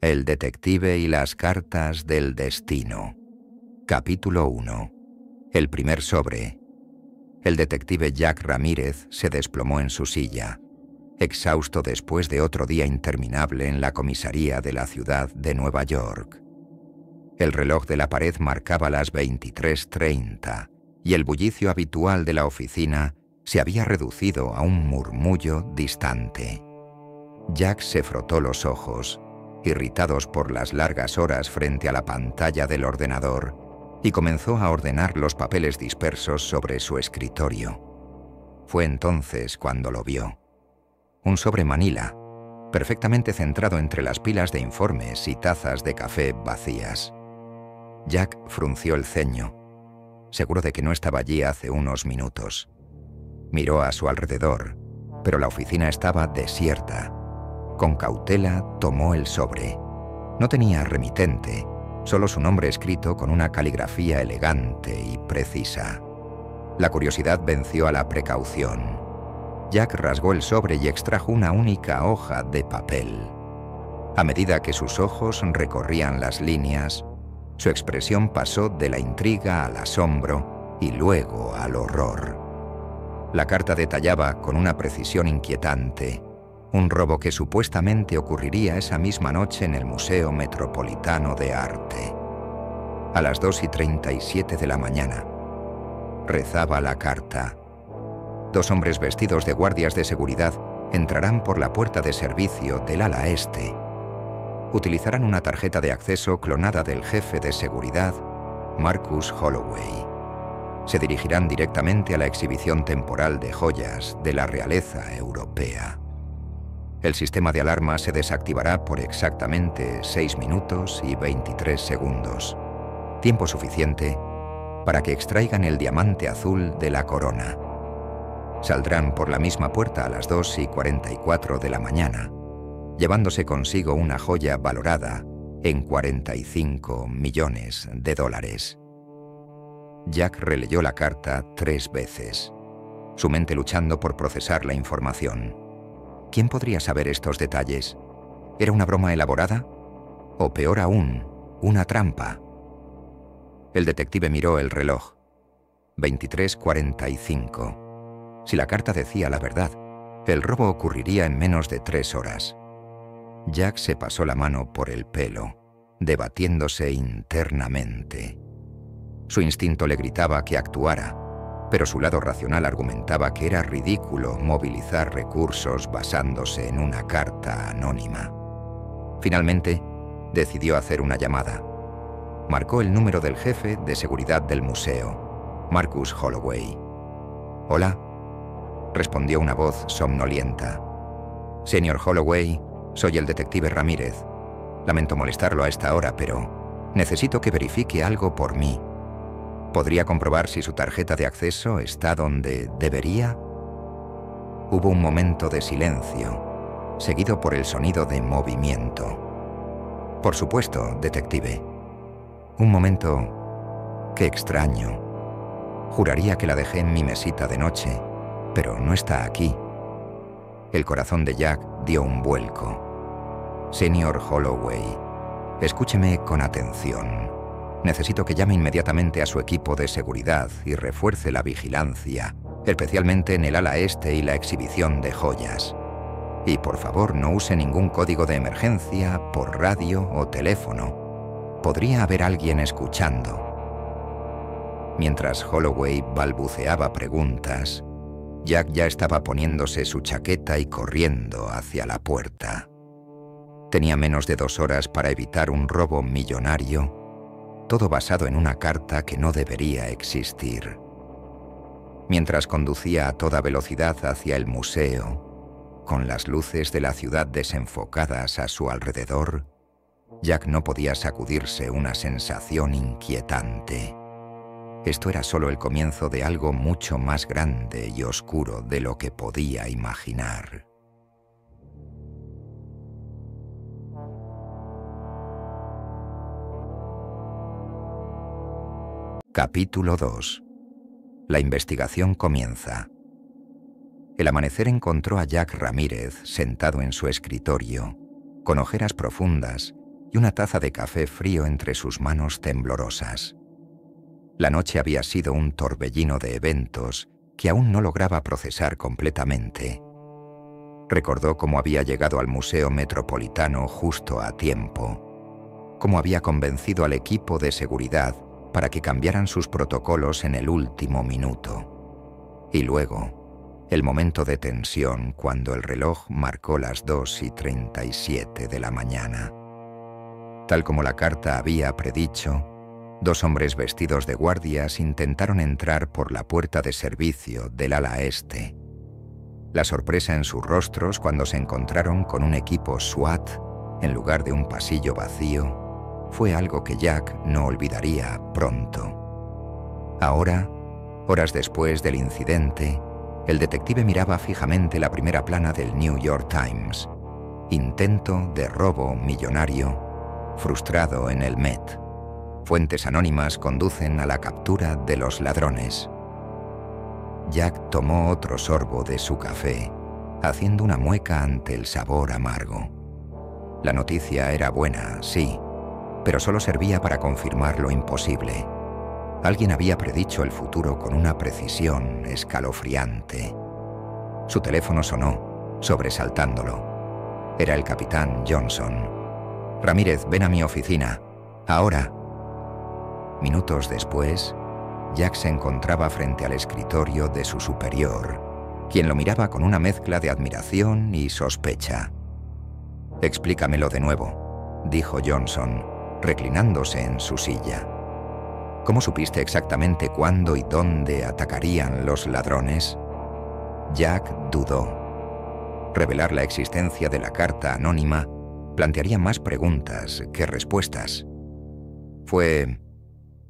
El detective y las cartas del destino. Capítulo 1. El primer sobre. El detective Jack Ramírez se desplomó en su silla, exhausto después de otro día interminable en la comisaría de la ciudad de Nueva York. El reloj de la pared marcaba las 23:30 y el bullicio habitual de la oficina se había reducido a un murmullo distante. Jack se frotó los ojos, irritados por las largas horas frente a la pantalla del ordenador, y comenzó a ordenar los papeles dispersos sobre su escritorio. Fue entonces cuando lo vio. Un sobre manila, perfectamente centrado entre las pilas de informes y tazas de café vacías. Jack frunció el ceño, seguro de que no estaba allí hace unos minutos. Miró a su alrededor, pero la oficina estaba desierta. Con cautela tomó el sobre. No tenía remitente, solo su nombre escrito con una caligrafía elegante y precisa. La curiosidad venció a la precaución. Jack rasgó el sobre y extrajo una única hoja de papel. A medida que sus ojos recorrían las líneas, su expresión pasó de la intriga al asombro y luego al horror. La carta detallaba con una precisión inquietante un robo que supuestamente ocurriría esa misma noche en el Museo Metropolitano de Arte. A las 2:37 de la mañana. Rezaba la carta. 2 hombres vestidos de guardias de seguridad entrarán por la puerta de servicio del ala este. Utilizarán una tarjeta de acceso clonada del jefe de seguridad, Marcus Holloway. Se dirigirán directamente a la exhibición temporal de joyas de la realeza europea. El sistema de alarma se desactivará por exactamente 6 minutos y 23 segundos, tiempo suficiente para que extraigan el diamante azul de la corona. Saldrán por la misma puerta a las 2:44 de la mañana, llevándose consigo una joya valorada en $45 millones. Jack releyó la carta 3 veces, su mente luchando por procesar la información. ¿Quién podría saber estos detalles? ¿Era una broma elaborada? ¿O peor aún, una trampa? El detective miró el reloj. 23:45. Si la carta decía la verdad, el robo ocurriría en menos de 3 horas. Jack se pasó la mano por el pelo, debatiéndose internamente. Su instinto le gritaba que actuara, pero su lado racional argumentaba que era ridículo movilizar recursos basándose en una carta anónima. Finalmente, decidió hacer una llamada. Marcó el número del jefe de seguridad del museo, Marcus Holloway. «Hola», respondió una voz somnolienta. «Señor Holloway, soy el detective Ramírez. Lamento molestarlo a esta hora, pero necesito que verifique algo por mí. ¿Podría comprobar si su tarjeta de acceso está donde debería?» Hubo un momento de silencio, seguido por el sonido de movimiento. «Por supuesto, detective. Un momento... Qué extraño. Juraría que la dejé en mi mesita de noche, pero no está aquí». El corazón de Jack dio un vuelco. «Señor Holloway, escúcheme con atención. Necesito que llame inmediatamente a su equipo de seguridad y refuerce la vigilancia, especialmente en el ala este y la exhibición de joyas. Y por favor no use ningún código de emergencia por radio o teléfono. Podría haber alguien escuchando». Mientras Holloway balbuceaba preguntas, Jack ya estaba poniéndose su chaqueta y corriendo hacia la puerta. Tenía menos de 2 horas para evitar un robo millonario, todo basado en una carta que no debería existir. Mientras conducía a toda velocidad hacia el museo, con las luces de la ciudad desenfocadas a su alrededor, Jack no podía sacudirse una sensación inquietante. Esto era solo el comienzo de algo mucho más grande y oscuro de lo que podía imaginar. Capítulo 2. La investigación comienza. El amanecer encontró a Jack Ramírez sentado en su escritorio, con ojeras profundas y una taza de café frío entre sus manos temblorosas. La noche había sido un torbellino de eventos que aún no lograba procesar completamente. Recordó cómo había llegado al Museo Metropolitano justo a tiempo, cómo había convencido al equipo de seguridad para que cambiaran sus protocolos en el último minuto. Y luego, el momento de tensión cuando el reloj marcó las 2:37 de la mañana. Tal como la carta había predicho, 2 hombres vestidos de guardias intentaron entrar por la puerta de servicio del ala este. La sorpresa en sus rostros cuando se encontraron con un equipo SWAT en lugar de un pasillo vacío fue algo que Jack no olvidaría pronto. Ahora, horas después del incidente, el detective miraba fijamente la primera plana del New York Times. Intento de robo millonario frustrado en el Met. Fuentes anónimas conducen a la captura de los ladrones. Jack tomó otro sorbo de su café, haciendo una mueca ante el sabor amargo. La noticia era buena, sí, pero solo servía para confirmar lo imposible. Alguien había predicho el futuro con una precisión escalofriante. Su teléfono sonó, sobresaltándolo. Era el capitán Johnson. «Ramírez, ven a mi oficina. Ahora». Minutos después, Jack se encontraba frente al escritorio de su superior, quien lo miraba con una mezcla de admiración y sospecha. «Explícamelo de nuevo», dijo Johnson, reclinándose en su silla. «¿Cómo supiste exactamente cuándo y dónde atacarían los ladrones?» Jack dudó. Revelar la existencia de la carta anónima plantearía más preguntas que respuestas. «Fue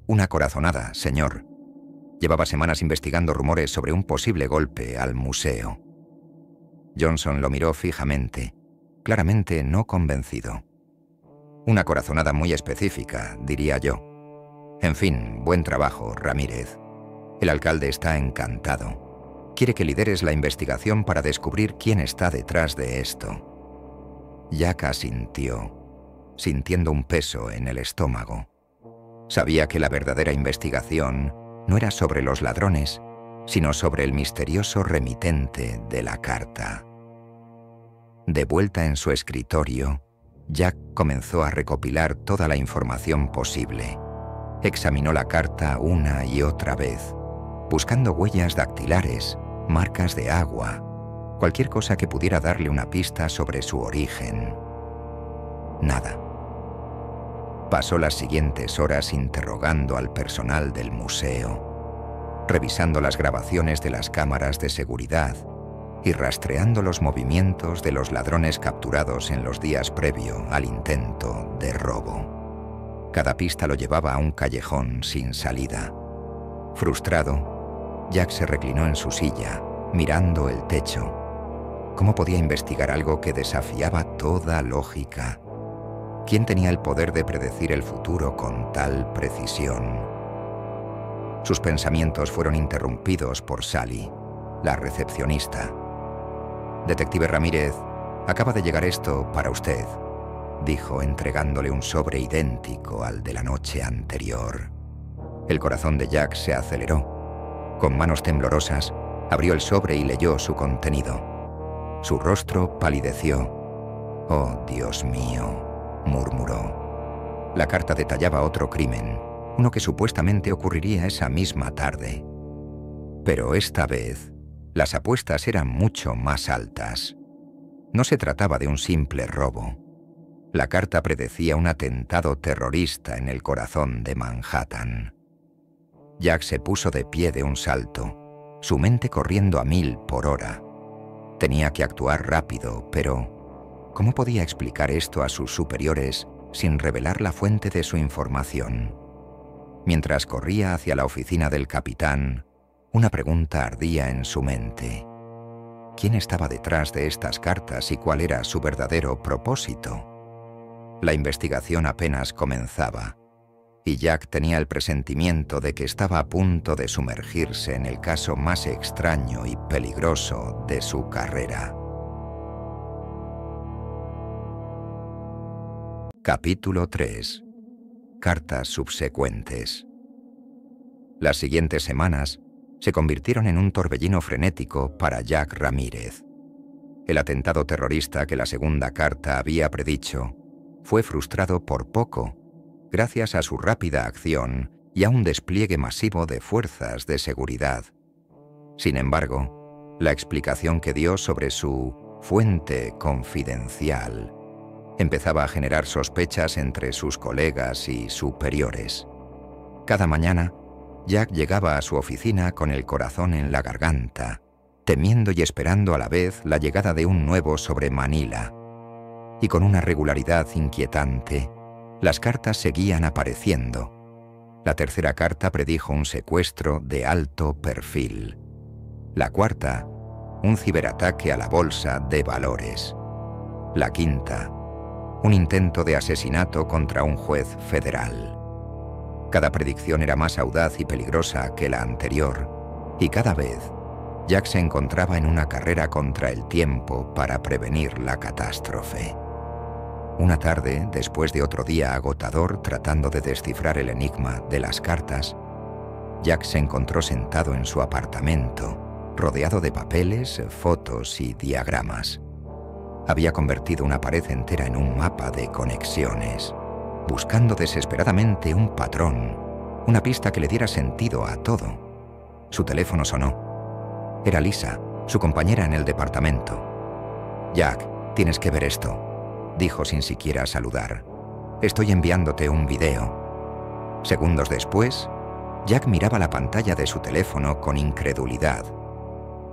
una corazonada, señor. Llevaba semanas investigando rumores sobre un posible golpe al museo». Johnson lo miró fijamente, claramente no convencido. «Una corazonada muy específica, diría yo. En fin, buen trabajo, Ramírez. El alcalde está encantado. Quiere que lideres la investigación para descubrir quién está detrás de esto». Jack asintió, sintiendo un peso en el estómago. Sabía que la verdadera investigación no era sobre los ladrones, sino sobre el misterioso remitente de la carta. De vuelta en su escritorio, Jack comenzó a recopilar toda la información posible. Examinó la carta una y otra vez, buscando huellas dactilares, marcas de agua, cualquier cosa que pudiera darle una pista sobre su origen. Nada. Pasó las siguientes horas interrogando al personal del museo, revisando las grabaciones de las cámaras de seguridad y rastreando los movimientos de los ladrones capturados en los días previo al intento de robo. Cada pista lo llevaba a un callejón sin salida. Frustrado, Jack se reclinó en su silla, mirando el techo. ¿Cómo podía investigar algo que desafiaba toda lógica? ¿Quién tenía el poder de predecir el futuro con tal precisión? Sus pensamientos fueron interrumpidos por Sally, la recepcionista. «Detective Ramírez, acaba de llegar esto para usted», dijo entregándole un sobre idéntico al de la noche anterior. El corazón de Jack se aceleró. Con manos temblorosas, abrió el sobre y leyó su contenido. Su rostro palideció. «Oh, Dios mío», murmuró. La carta detallaba otro crimen, uno que supuestamente ocurriría esa misma tarde. Pero esta vez, las apuestas eran mucho más altas. No se trataba de un simple robo. La carta predecía un atentado terrorista en el corazón de Manhattan. Jack se puso de pie de un salto, su mente corriendo a 1000 por hora. Tenía que actuar rápido, pero ¿cómo podía explicar esto a sus superiores sin revelar la fuente de su información? Mientras corría hacia la oficina del capitán, una pregunta ardía en su mente. ¿Quién estaba detrás de estas cartas y cuál era su verdadero propósito? La investigación apenas comenzaba, y Jack tenía el presentimiento de que estaba a punto de sumergirse en el caso más extraño y peligroso de su carrera. Capítulo 3. Cartas subsecuentes. Las siguientes semanas se convirtieron en un torbellino frenético para Jack Ramírez. El atentado terrorista que la segunda carta había predicho fue frustrado por poco, gracias a su rápida acción y a un despliegue masivo de fuerzas de seguridad. Sin embargo, la explicación que dio sobre su fuente confidencial empezaba a generar sospechas entre sus colegas y superiores. Cada mañana, Jack llegaba a su oficina con el corazón en la garganta, temiendo y esperando a la vez la llegada de un nuevo sobre Manila. Y con una regularidad inquietante, las cartas seguían apareciendo. La tercera carta predijo un secuestro de alto perfil. La cuarta, un ciberataque a la bolsa de valores. La quinta, un intento de asesinato contra un juez federal. Cada predicción era más audaz y peligrosa que la anterior, y cada vez Jack se encontraba en una carrera contra el tiempo para prevenir la catástrofe. Una tarde, después de otro día agotador tratando de descifrar el enigma de las cartas, Jack se encontró sentado en su apartamento, rodeado de papeles, fotos y diagramas. Había convertido una pared entera en un mapa de conexiones, buscando desesperadamente un patrón, una pista que le diera sentido a todo. Su teléfono sonó. Era Lisa, su compañera en el departamento. «Jack, tienes que ver esto», dijo sin siquiera saludar. «Estoy enviándote un video». Segundos después, Jack miraba la pantalla de su teléfono con incredulidad.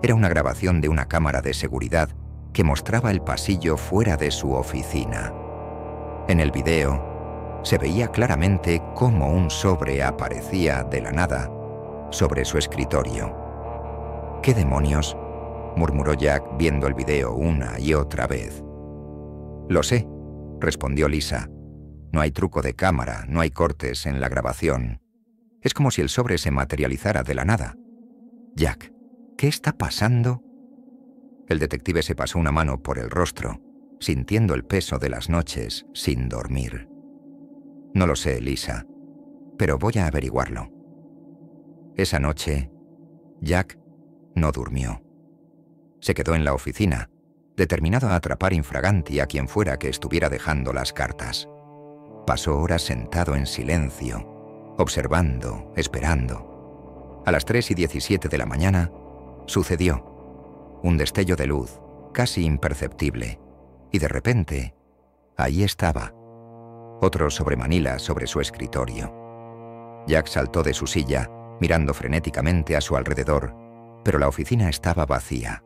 Era una grabación de una cámara de seguridad que mostraba el pasillo fuera de su oficina. En el video, se veía claramente cómo un sobre aparecía de la nada sobre su escritorio. «¿Qué demonios?», murmuró Jack viendo el video una y otra vez. «Lo sé», respondió Lisa. «No hay truco de cámara, no hay cortes en la grabación. Es como si el sobre se materializara de la nada». «Jack, ¿qué está pasando?». El detective se pasó una mano por el rostro, sintiendo el peso de las noches sin dormir. «No lo sé, Lisa, pero voy a averiguarlo». Esa noche, Jack no durmió. Se quedó en la oficina, determinado a atrapar infraganti a quien fuera que estuviera dejando las cartas. Pasó horas sentado en silencio, observando, esperando. A las 3:17 de la mañana, sucedió. Un destello de luz, casi imperceptible, y de repente, ahí estaba. Otro sobre Manila sobre su escritorio. Jack saltó de su silla, mirando frenéticamente a su alrededor, pero la oficina estaba vacía.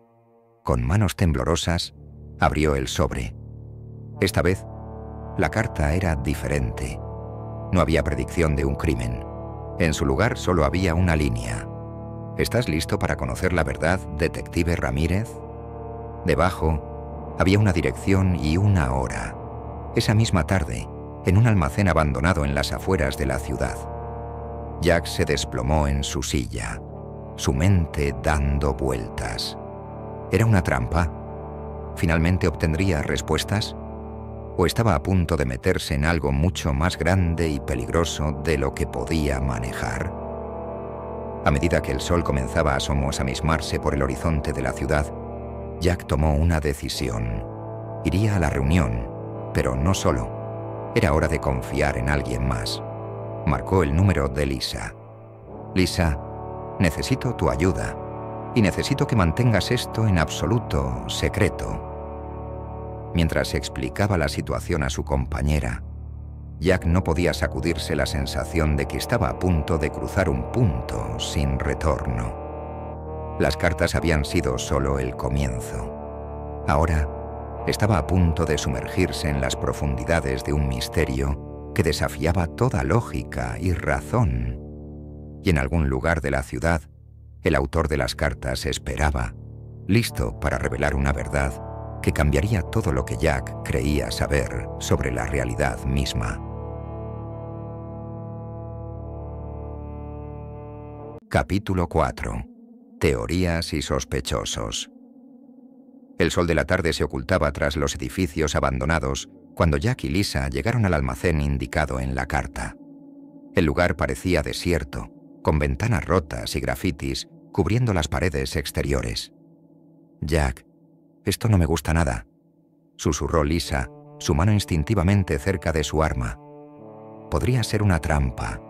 Con manos temblorosas, abrió el sobre. Esta vez, la carta era diferente. No había predicción de un crimen. En su lugar solo había una línea. «¿Estás listo para conocer la verdad, detective Ramírez?». Debajo, había una dirección y una hora. Esa misma tarde, en un almacén abandonado en las afueras de la ciudad. Jack se desplomó en su silla, su mente dando vueltas. ¿Era una trampa? ¿Finalmente obtendría respuestas? ¿O estaba a punto de meterse en algo mucho más grande y peligroso de lo que podía manejar? A medida que el sol comenzaba a asomos a mismarse por el horizonte de la ciudad, Jack tomó una decisión. Iría a la reunión, pero no solo. Era hora de confiar en alguien más. Marcó el número de Lisa. «Lisa, necesito tu ayuda, y necesito que mantengas esto en absoluto secreto». Mientras explicaba la situación a su compañera, Jack no podía sacudirse la sensación de que estaba a punto de cruzar un punto sin retorno. Las cartas habían sido solo el comienzo. Ahora estaba a punto de sumergirse en las profundidades de un misterio que desafiaba toda lógica y razón. Y en algún lugar de la ciudad, el autor de las cartas esperaba, listo para revelar una verdad que cambiaría todo lo que Jack creía saber sobre la realidad misma. Capítulo 4. Teorías y sospechosos. El sol de la tarde se ocultaba tras los edificios abandonados cuando Jack y Lisa llegaron al almacén indicado en la carta. El lugar parecía desierto, con ventanas rotas y grafitis cubriendo las paredes exteriores. «Jack, esto no me gusta nada», susurró Lisa, su mano instintivamente cerca de su arma. «Podría ser una trampa».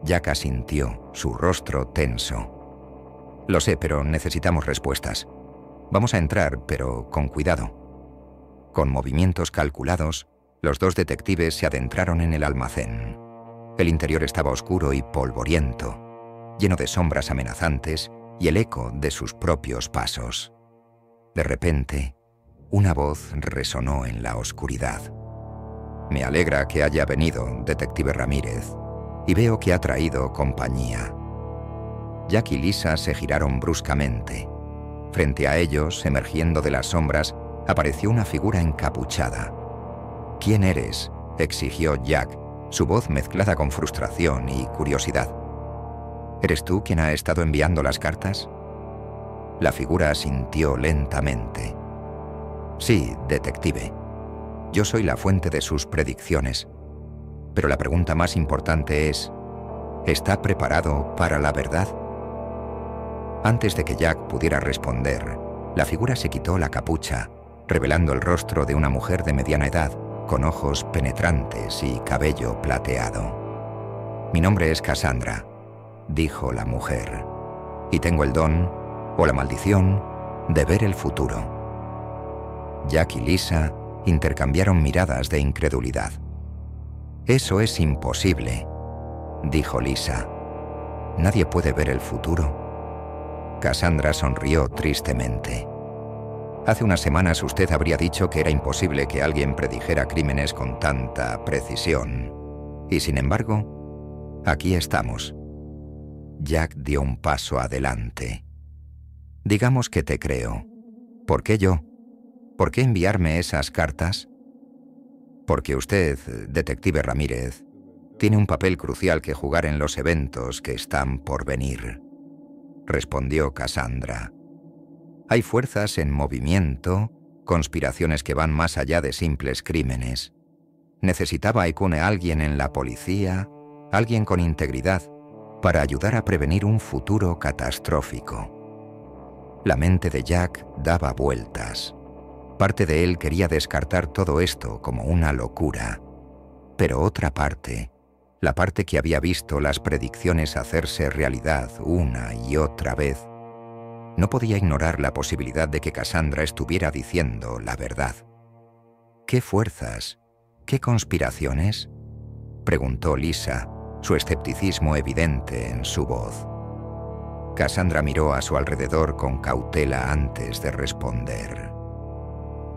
Jack asintió, su rostro tenso. «Lo sé, pero necesitamos respuestas. Vamos a entrar, pero con cuidado». Con movimientos calculados, los dos detectives se adentraron en el almacén. El interior estaba oscuro y polvoriento, lleno de sombras amenazantes y el eco de sus propios pasos. De repente, una voz resonó en la oscuridad. «Me alegra que haya venido, detective Ramírez, y veo que ha traído compañía». Jack y Lisa se giraron bruscamente. Frente a ellos, emergiendo de las sombras, apareció una figura encapuchada. «¿Quién eres?», exigió Jack, su voz mezclada con frustración y curiosidad. «¿Eres tú quien ha estado enviando las cartas?». La figura asintió lentamente. «Sí, detective. Yo soy la fuente de sus predicciones. Pero la pregunta más importante es, ¿está preparado para la verdad?». Antes de que Jack pudiera responder, la figura se quitó la capucha, revelando el rostro de una mujer de mediana edad, con ojos penetrantes y cabello plateado. «Mi nombre es Cassandra», dijo la mujer, «y tengo el don, o la maldición, de ver el futuro». Jack y Lisa intercambiaron miradas de incredulidad. «Eso es imposible», dijo Lisa. «Nadie puede ver el futuro». Cassandra sonrió tristemente. «Hace unas semanas usted habría dicho que era imposible que alguien predijera crímenes con tanta precisión. Y sin embargo, aquí estamos». Jack dio un paso adelante. «Digamos que te creo. ¿Por qué yo? ¿Por qué enviarme esas cartas?». «Porque usted, detective Ramírez, tiene un papel crucial que jugar en los eventos que están por venir», respondió Cassandra. «Hay fuerzas en movimiento, conspiraciones que van más allá de simples crímenes. Necesitaba Aikune alguien en la policía, alguien con integridad, para ayudar a prevenir un futuro catastrófico». La mente de Jack daba vueltas. Parte de él quería descartar todo esto como una locura. Pero otra parte, la parte que había visto las predicciones hacerse realidad una y otra vez, no podía ignorar la posibilidad de que Cassandra estuviera diciendo la verdad. «¿Qué fuerzas? ¿Qué conspiraciones?», preguntó Lisa, su escepticismo evidente en su voz. Cassandra miró a su alrededor con cautela antes de responder.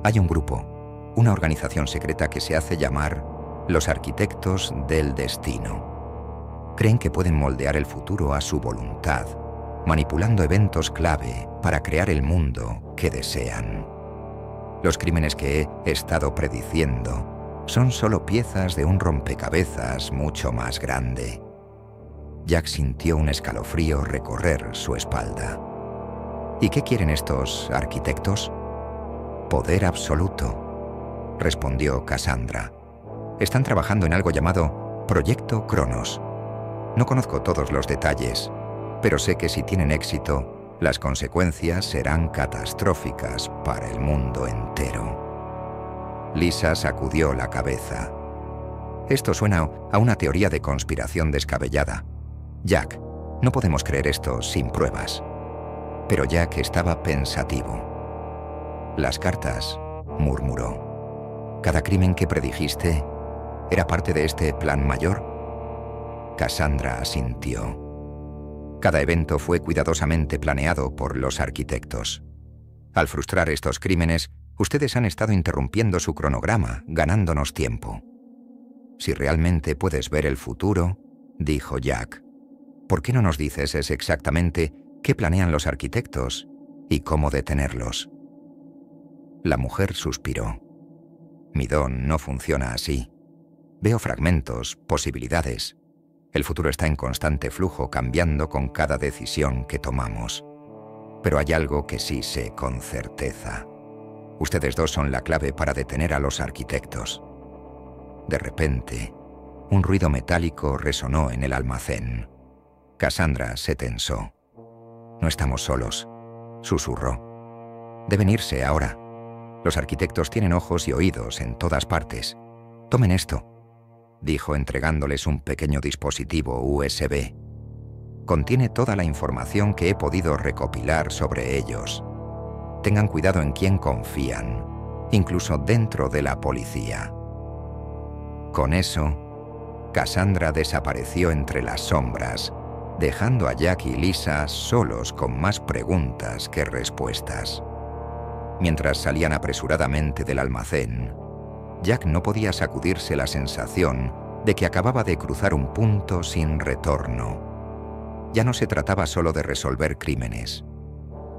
«Hay un grupo, una organización secreta que se hace llamar los Arquitectos del Destino. Creen que pueden moldear el futuro a su voluntad, manipulando eventos clave para crear el mundo que desean. Los crímenes que he estado prediciendo son solo piezas de un rompecabezas mucho más grande». Jack sintió un escalofrío recorrer su espalda. «¿Y qué quieren estos arquitectos?». «Poder absoluto», respondió Cassandra. «Están trabajando en algo llamado Proyecto Cronos. No conozco todos los detalles, pero sé que si tienen éxito, las consecuencias serán catastróficas para el mundo entero». Lisa sacudió la cabeza. «Esto suena a una teoría de conspiración descabellada. Jack, no podemos creer esto sin pruebas». Pero Jack estaba pensativo. «Las cartas», murmuró. «Cada crimen que predijiste era parte de este plan mayor». Cassandra asintió. «Cada evento fue cuidadosamente planeado por los arquitectos. Al frustrar estos crímenes, ustedes han estado interrumpiendo su cronograma, ganándonos tiempo. Si realmente puedes ver el futuro», dijo Jack, «¿por qué no nos dices exactamente qué planean los arquitectos y cómo detenerlos?». La mujer suspiró. «Mi don no funciona así. Veo fragmentos, posibilidades. El futuro está en constante flujo, cambiando con cada decisión que tomamos. Pero hay algo que sí sé con certeza. Ustedes dos son la clave para detener a los arquitectos. De repente, un ruido metálico resonó en el almacén. Cassandra se tensó. «No estamos solos», susurró. «Deben irse ahora. Los arquitectos tienen ojos y oídos en todas partes. Tomen esto», dijo entregándoles un pequeño dispositivo USB. «Contiene toda la información que he podido recopilar sobre ellos. Tengan cuidado en quién confían, incluso dentro de la policía». Con eso, Cassandra desapareció entre las sombras, dejando a Jack y Lisa solos con más preguntas que respuestas. Mientras salían apresuradamente del almacén, Jack no podía sacudirse la sensación de que acababa de cruzar un punto sin retorno. Ya no se trataba solo de resolver crímenes.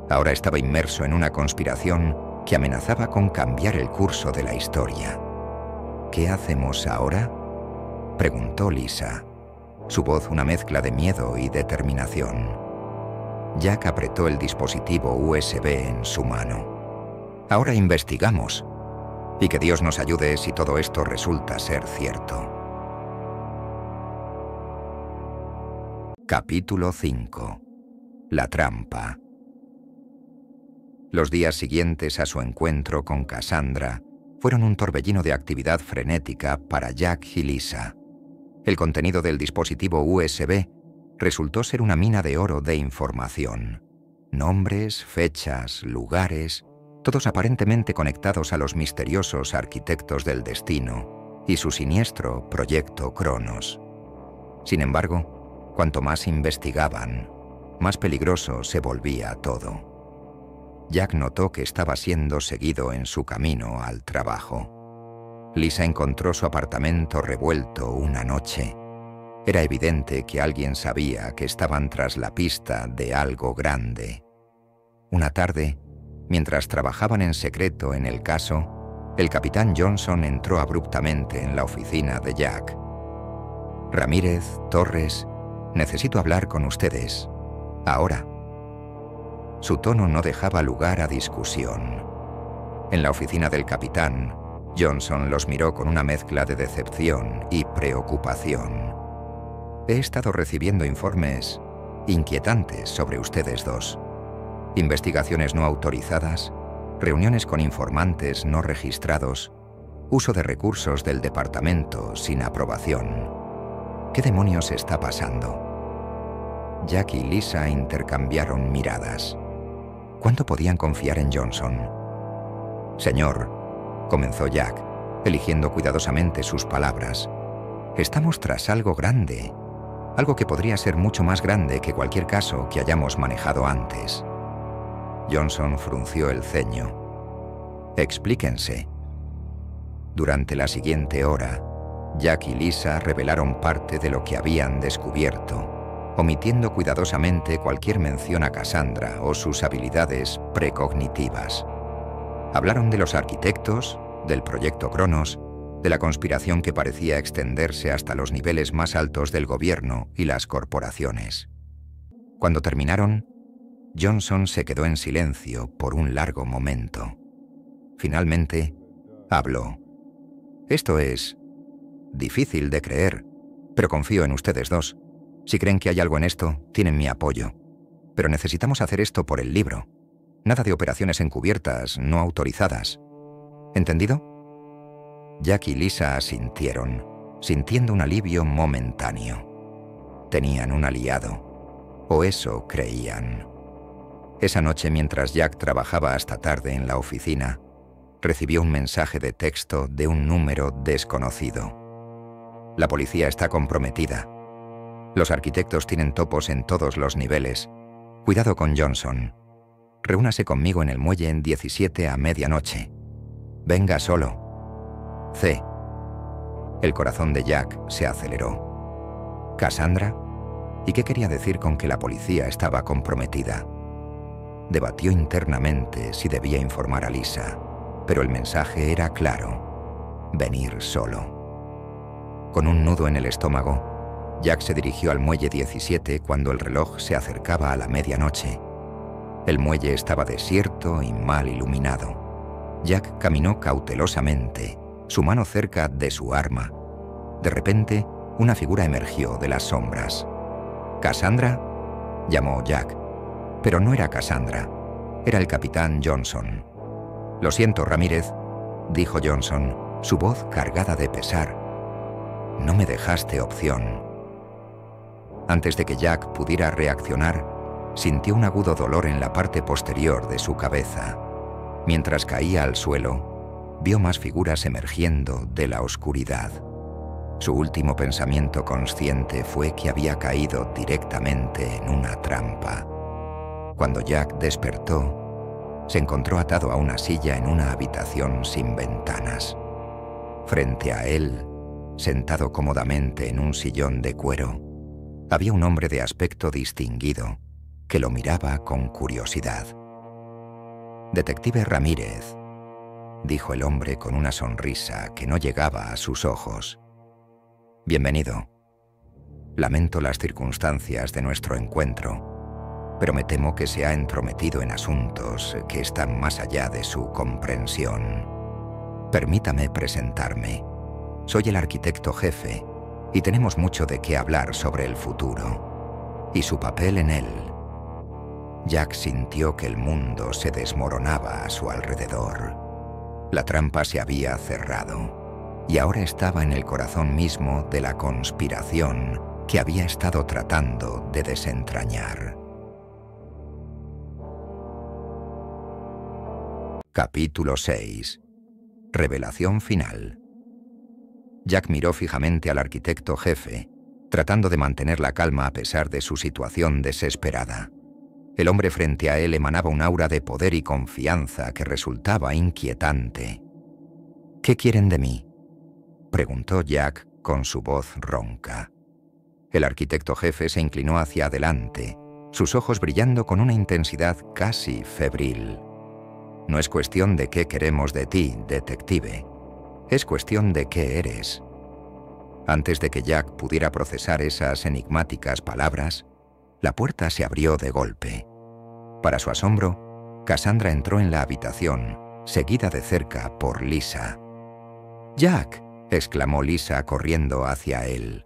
Ahora estaba inmerso en una conspiración que amenazaba con cambiar el curso de la historia. «¿Qué hacemos ahora?», preguntó Lisa, su voz una mezcla de miedo y determinación. Jack apretó el dispositivo USB en su mano. «Ahora investigamos. Y que Dios nos ayude si todo esto resulta ser cierto». Capítulo 5. La trampa. Los días siguientes a su encuentro con Cassandra fueron un torbellino de actividad frenética para Jack y Lisa. El contenido del dispositivo USB resultó ser una mina de oro de información. Nombres, fechas, lugares, todos aparentemente conectados a los misteriosos arquitectos del destino y su siniestro proyecto Cronos. Sin embargo, cuanto más investigaban, más peligroso se volvía todo. Jack notó que estaba siendo seguido en su camino al trabajo. Lisa encontró su apartamento revuelto una noche. Era evidente que alguien sabía que estaban tras la pista de algo grande. Una tarde, mientras trabajaban en secreto en el caso, el capitán Johnson entró abruptamente en la oficina de Jack. «Ramírez, Torres, necesito hablar con ustedes. Ahora». Su tono no dejaba lugar a discusión. En la oficina del capitán, Johnson los miró con una mezcla de decepción y preocupación. «He estado recibiendo informes inquietantes sobre ustedes dos. Investigaciones no autorizadas, reuniones con informantes no registrados, uso de recursos del departamento sin aprobación. ¿Qué demonios está pasando?» Jack y Lisa intercambiaron miradas. ¿Cuánto podían confiar en Johnson? «Señor», comenzó Jack, eligiendo cuidadosamente sus palabras, «estamos tras algo grande, algo que podría ser mucho más grande que cualquier caso que hayamos manejado antes». Johnson frunció el ceño. «Explíquense». Durante la siguiente hora, Jack y Lisa revelaron parte de lo que habían descubierto, omitiendo cuidadosamente cualquier mención a Cassandra o sus habilidades precognitivas. Hablaron de los arquitectos, del proyecto Cronos, de la conspiración que parecía extenderse hasta los niveles más altos del gobierno y las corporaciones. Cuando terminaron, Johnson se quedó en silencio por un largo momento. Finalmente, habló. «Esto es difícil de creer, pero confío en ustedes dos. Si creen que hay algo en esto, tienen mi apoyo. Pero necesitamos hacer esto por el libro. Nada de operaciones encubiertas, no autorizadas. ¿Entendido?» Jack y Lisa asintieron, sintiendo un alivio momentáneo. Tenían un aliado, o eso creían. Esa noche, mientras Jack trabajaba hasta tarde en la oficina, recibió un mensaje de texto de un número desconocido. «La policía está comprometida. Los arquitectos tienen topos en todos los niveles. Cuidado con Johnson. Reúnase conmigo en el muelle en 17 a medianoche. Venga solo. C». El corazón de Jack se aceleró. ¿Cassandra? ¿Y qué quería decir con que la policía estaba comprometida? Debatió internamente si debía informar a Lisa, pero el mensaje era claro: venir solo. Con un nudo en el estómago, Jack se dirigió al muelle 17 cuando el reloj se acercaba a la medianoche. El muelle estaba desierto y mal iluminado. Jack caminó cautelosamente, su mano cerca de su arma. De repente, una figura emergió de las sombras. «¿Cassandra?», llamó Jack. Pero no era Cassandra, era el capitán Johnson. «Lo siento, Ramírez», dijo Johnson, su voz cargada de pesar. «No me dejaste opción». Antes de que Jack pudiera reaccionar, sintió un agudo dolor en la parte posterior de su cabeza. Mientras caía al suelo, vio más figuras emergiendo de la oscuridad. Su último pensamiento consciente fue que había caído directamente en una trampa. Cuando Jack despertó, se encontró atado a una silla en una habitación sin ventanas. Frente a él, sentado cómodamente en un sillón de cuero, había un hombre de aspecto distinguido que lo miraba con curiosidad. «Detective Ramírez», dijo el hombre con una sonrisa que no llegaba a sus ojos. «Bienvenido. Lamento las circunstancias de nuestro encuentro, pero me temo que se ha entrometido en asuntos que están más allá de su comprensión. Permítame presentarme. Soy el arquitecto jefe y tenemos mucho de qué hablar sobre el futuro y su papel en él». Jack sintió que el mundo se desmoronaba a su alrededor. La trampa se había cerrado y ahora estaba en el corazón mismo de la conspiración que había estado tratando de desentrañar. Capítulo 6. Revelación final. Jack miró fijamente al arquitecto jefe, tratando de mantener la calma a pesar de su situación desesperada. El hombre frente a él emanaba un aura de poder y confianza que resultaba inquietante. «¿Qué quieren de mí?», preguntó Jack con su voz ronca. El arquitecto jefe se inclinó hacia adelante, sus ojos brillando con una intensidad casi febril. «No es cuestión de qué queremos de ti, detective. Es cuestión de qué eres». Antes de que Jack pudiera procesar esas enigmáticas palabras, la puerta se abrió de golpe. Para su asombro, Cassandra entró en la habitación, seguida de cerca por Lisa. «¡Jack!», exclamó Lisa corriendo hacia él.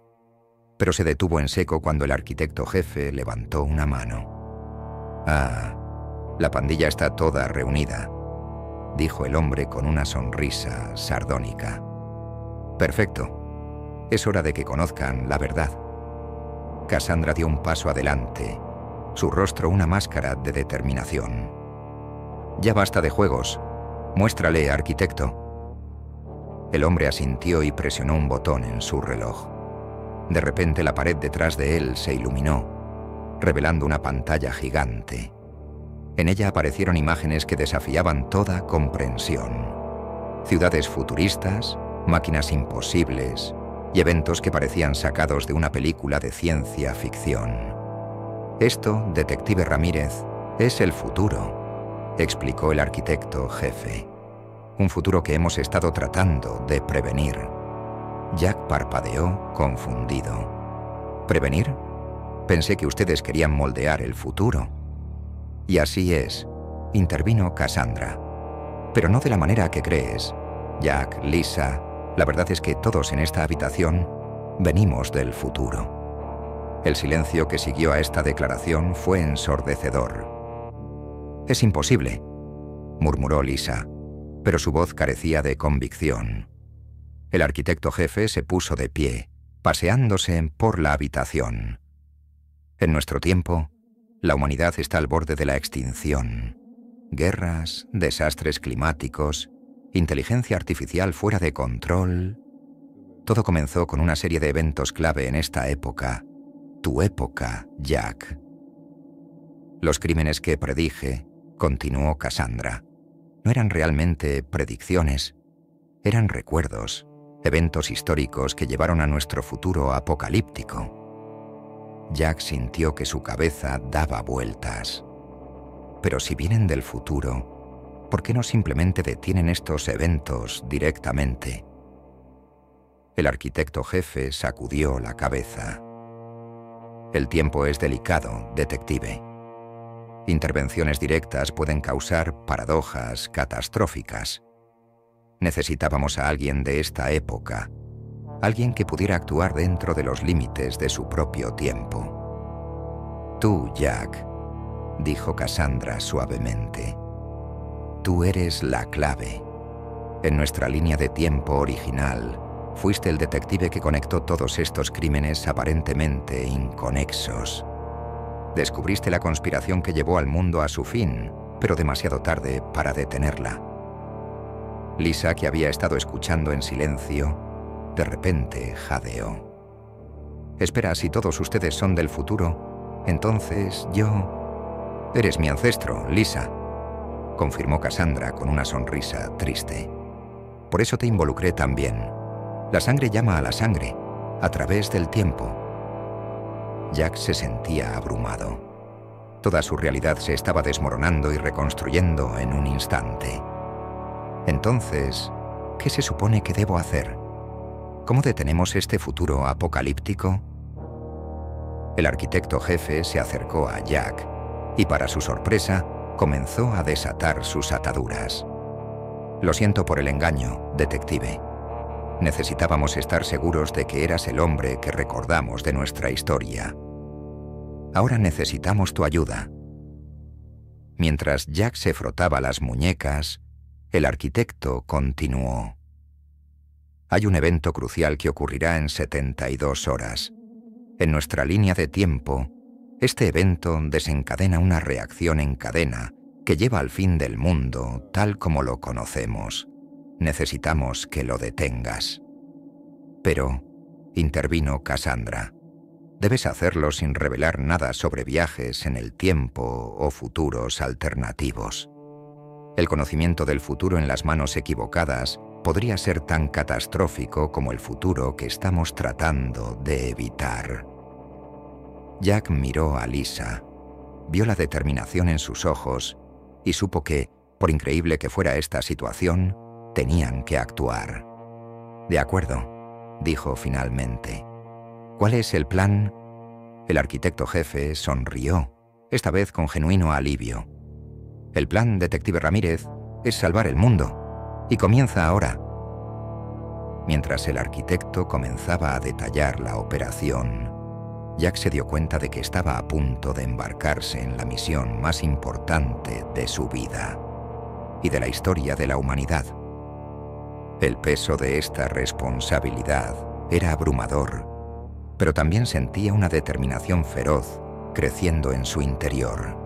Pero se detuvo en seco cuando el arquitecto jefe levantó una mano. «Ah, la pandilla está toda reunida», dijo el hombre con una sonrisa sardónica. «Perfecto. Es hora de que conozcan la verdad». Cassandra dio un paso adelante, su rostro una máscara de determinación. «Ya basta de juegos. Muéstrale, arquitecto». El hombre asintió y presionó un botón en su reloj. De repente la pared detrás de él se iluminó, revelando una pantalla gigante. En ella aparecieron imágenes que desafiaban toda comprensión. Ciudades futuristas, máquinas imposibles y eventos que parecían sacados de una película de ciencia ficción. «Esto, detective Ramírez, es el futuro», explicó el arquitecto jefe. «Un futuro que hemos estado tratando de prevenir». Jack parpadeó, confundido. «¿Prevenir? Pensé que ustedes querían moldear el futuro». «Y así es», intervino Cassandra. «Pero no de la manera que crees. Jack, Lisa, la verdad es que todos en esta habitación venimos del futuro». El silencio que siguió a esta declaración fue ensordecedor. «Es imposible», murmuró Lisa, pero su voz carecía de convicción. El arquitecto jefe se puso de pie, paseándose por la habitación. «En nuestro tiempo, la humanidad está al borde de la extinción. Guerras, desastres climáticos, inteligencia artificial fuera de control. Todo comenzó con una serie de eventos clave en esta época. Tu época, Jack». «Los crímenes que predije», continuó Cassandra, «no eran realmente predicciones, eran recuerdos, eventos históricos que llevaron a nuestro futuro apocalíptico». Jack sintió que su cabeza daba vueltas. «Pero si vienen del futuro, ¿por qué no simplemente detienen estos eventos directamente?» El arquitecto jefe sacudió la cabeza. «El tiempo es delicado, detective. Intervenciones directas pueden causar paradojas catastróficas. Necesitábamos a alguien de esta época, alguien que pudiera actuar dentro de los límites de su propio tiempo. Tú, Jack, dijo Cassandra suavemente. Tú eres la clave. En nuestra línea de tiempo original, fuiste el detective que conectó todos estos crímenes aparentemente inconexos. Descubriste la conspiración que llevó al mundo a su fin, pero demasiado tarde para detenerla. Lisa, que había estado escuchando en silencio, de repente jadeó. Espera, si todos ustedes son del futuro, entonces yo... Eres mi ancestro, Lisa, confirmó Cassandra con una sonrisa triste. Por eso te involucré también. La sangre llama a la sangre, a través del tiempo. Jack se sentía abrumado. Toda su realidad se estaba desmoronando y reconstruyendo en un instante. Entonces, ¿qué se supone que debo hacer? ¿Cómo detenemos este futuro apocalíptico? El arquitecto jefe se acercó a Jack y, para su sorpresa, comenzó a desatar sus ataduras. Lo siento por el engaño, detective. Necesitábamos estar seguros de que eras el hombre que recordamos de nuestra historia. Ahora necesitamos tu ayuda. Mientras Jack se frotaba las muñecas, el arquitecto continuó. Hay un evento crucial que ocurrirá en 72 horas. En nuestra línea de tiempo, este evento desencadena una reacción en cadena que lleva al fin del mundo tal como lo conocemos. Necesitamos que lo detengas. Pero, intervino Cassandra, debes hacerlo sin revelar nada sobre viajes en el tiempo o futuros alternativos. El conocimiento del futuro en las manos equivocadas podría ser tan catastrófico como el futuro que estamos tratando de evitar. Jack miró a Lisa, vio la determinación en sus ojos y supo que, por increíble que fuera esta situación, tenían que actuar. De acuerdo, dijo finalmente. ¿Cuál es el plan? El arquitecto jefe sonrió, esta vez con genuino alivio. El plan, detective Ramírez, es salvar el mundo, y comienza ahora. Mientras el arquitecto comenzaba a detallar la operación, Jack se dio cuenta de que estaba a punto de embarcarse en la misión más importante de su vida y de la historia de la humanidad. El peso de esta responsabilidad era abrumador, pero también sentía una determinación feroz creciendo en su interior.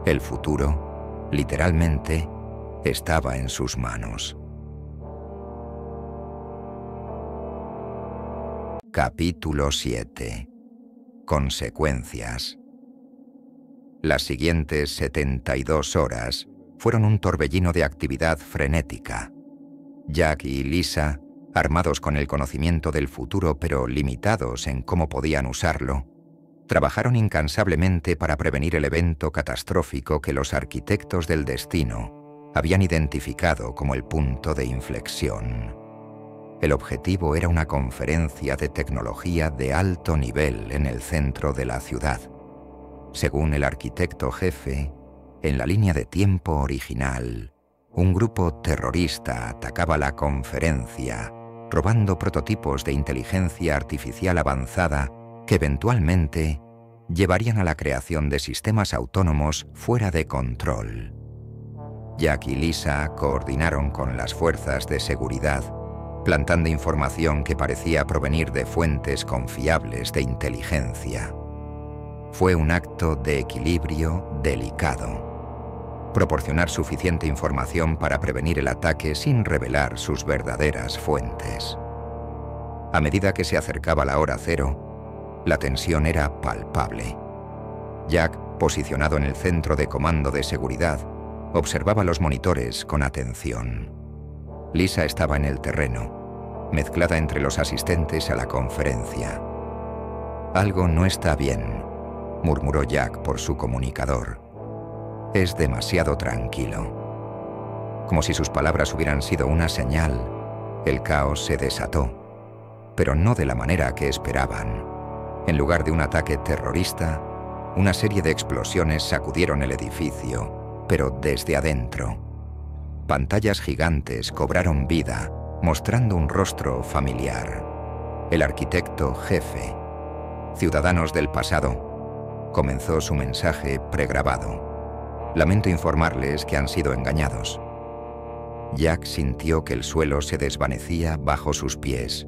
El futuro, literalmente, estaba en sus manos. Capítulo 7. Consecuencias. Las siguientes 72 horas fueron un torbellino de actividad frenética. Jack y Lisa, armados con el conocimiento del futuro pero limitados en cómo podían usarlo, trabajaron incansablemente para prevenir el evento catastrófico que los arquitectos del destino habían identificado como el punto de inflexión. El objetivo era una conferencia de tecnología de alto nivel en el centro de la ciudad. Según el arquitecto jefe, en la línea de tiempo original, un grupo terrorista atacaba la conferencia, robando prototipos de inteligencia artificial avanzada que eventualmente llevarían a la creación de sistemas autónomos fuera de control. Jack y Lisa coordinaron con las fuerzas de seguridad, plantando información que parecía provenir de fuentes confiables de inteligencia. Fue un acto de equilibrio delicado. Proporcionar suficiente información para prevenir el ataque sin revelar sus verdaderas fuentes. A medida que se acercaba la hora cero, la tensión era palpable. Jack, posicionado en el centro de comando de seguridad, observaba los monitores con atención. Lisa estaba en el terreno, mezclada entre los asistentes a la conferencia. «Algo no está bien», murmuró Jack por su comunicador. «Es demasiado tranquilo». Como si sus palabras hubieran sido una señal, el caos se desató, pero no de la manera que esperaban. En lugar de un ataque terrorista, Una serie de explosiones sacudieron el edificio, pero desde adentro. Pantallas gigantes cobraron vida, mostrando un rostro familiar. El arquitecto jefe. Ciudadanos del pasado, comenzó su mensaje pregrabado. Lamento informarles que han sido engañados. Jack sintió que el suelo se desvanecía bajo sus pies.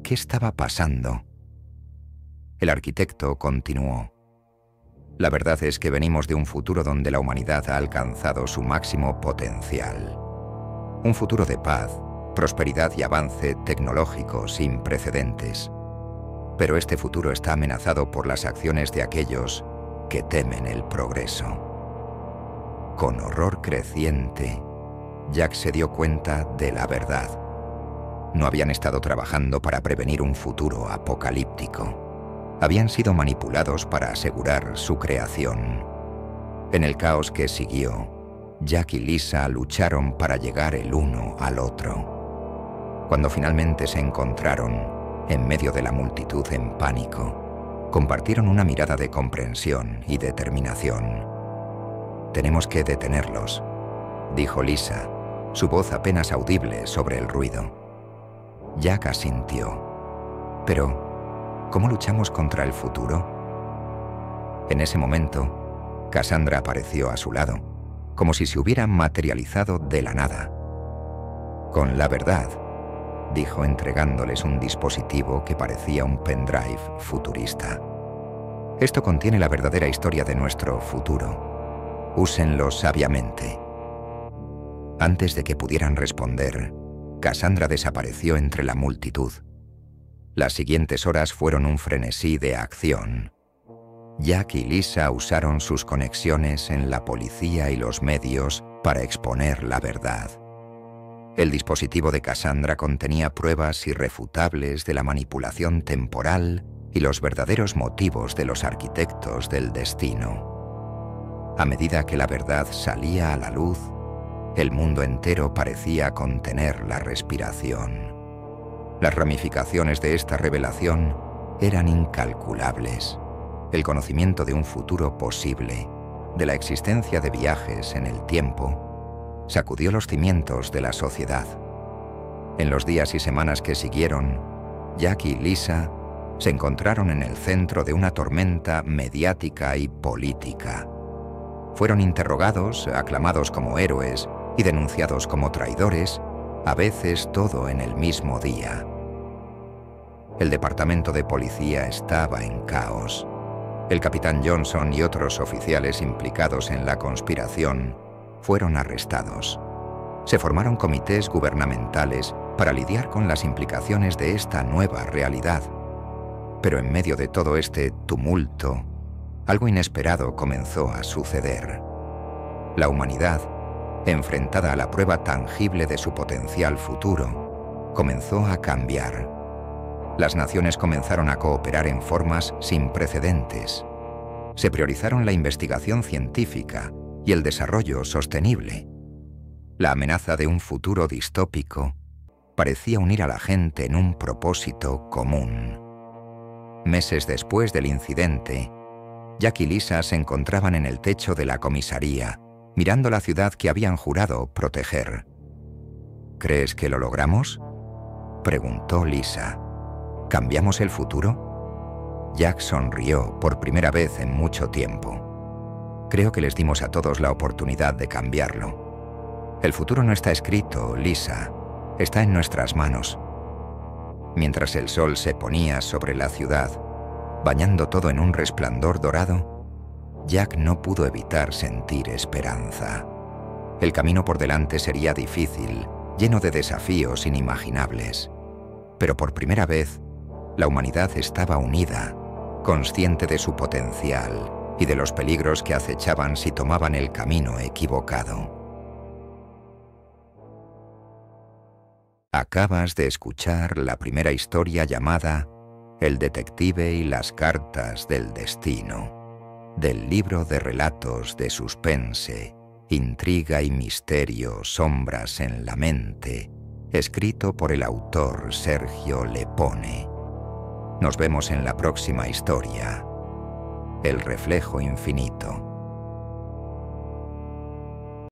¿Qué estaba pasando? El arquitecto continuó. La verdad es que venimos de un futuro donde la humanidad ha alcanzado su máximo potencial. Un futuro de paz, prosperidad y avance tecnológico sin precedentes. Pero este futuro está amenazado por las acciones de aquellos que temen el progreso. Con horror creciente, Jack se dio cuenta de la verdad. No habían estado trabajando para prevenir un futuro apocalíptico. Habían sido manipulados para asegurar su creación. En el caos que siguió, Jack y Lisa lucharon para llegar el uno al otro. Cuando finalmente se encontraron, en medio de la multitud en pánico, compartieron una mirada de comprensión y determinación. «Tenemos que detenerlos», dijo Lisa, su voz apenas audible sobre el ruido. Jack asintió. «Pero, ¿cómo luchamos contra el futuro?» En ese momento, Cassandra apareció a su lado, como si se hubiera materializado de la nada. «Con la verdad», dijo entregándoles un dispositivo que parecía un pendrive futurista. «Esto contiene la verdadera historia de nuestro futuro. Úsenlo sabiamente». Antes de que pudieran responder, Cassandra desapareció entre la multitud. Las siguientes horas fueron un frenesí de acción. Jack y Lisa usaron sus conexiones en la policía y los medios para exponer la verdad. El dispositivo de Cassandra contenía pruebas irrefutables de la manipulación temporal y los verdaderos motivos de los arquitectos del destino. A medida que la verdad salía a la luz, el mundo entero parecía contener la respiración. Las ramificaciones de esta revelación eran incalculables. El conocimiento de un futuro posible, de la existencia de viajes en el tiempo, sacudió los cimientos de la sociedad. En los días y semanas que siguieron, Jack y Lisa se encontraron en el centro de una tormenta mediática y política. Fueron interrogados, aclamados como héroes y denunciados como traidores, a veces todo en el mismo día. El departamento de policía estaba en caos. El capitán Johnson y otros oficiales implicados en la conspiración fueron arrestados. Se formaron comités gubernamentales para lidiar con las implicaciones de esta nueva realidad. Pero en medio de todo este tumulto, algo inesperado comenzó a suceder. La humanidad, enfrentada a la prueba tangible de su potencial futuro, comenzó a cambiar. Las naciones comenzaron a cooperar en formas sin precedentes. Se priorizaron la investigación científica y el desarrollo sostenible. La amenaza de un futuro distópico parecía unir a la gente en un propósito común. Meses después del incidente, Jack y Lisa se encontraban en el techo de la comisaría, mirando la ciudad que habían jurado proteger. «¿Crees que lo logramos?», preguntó Lisa. «¿Cambiamos el futuro?». Jack sonrió por primera vez en mucho tiempo. «Creo que les dimos a todos la oportunidad de cambiarlo. El futuro no está escrito, Lisa. Está en nuestras manos». Mientras el sol se ponía sobre la ciudad, bañando todo en un resplandor dorado, Jack no pudo evitar sentir esperanza. El camino por delante sería difícil, lleno de desafíos inimaginables. Pero por primera vez, la humanidad estaba unida, consciente de su potencial y de los peligros que acechaban si tomaban el camino equivocado. Acabas de escuchar la primera historia llamada El detective y las cartas del destino, del libro de relatos de suspense, intriga y misterio, sombras en la mente, escrito por el autor Sergio Lepone. Nos vemos en la próxima historia. el reflejo infinito.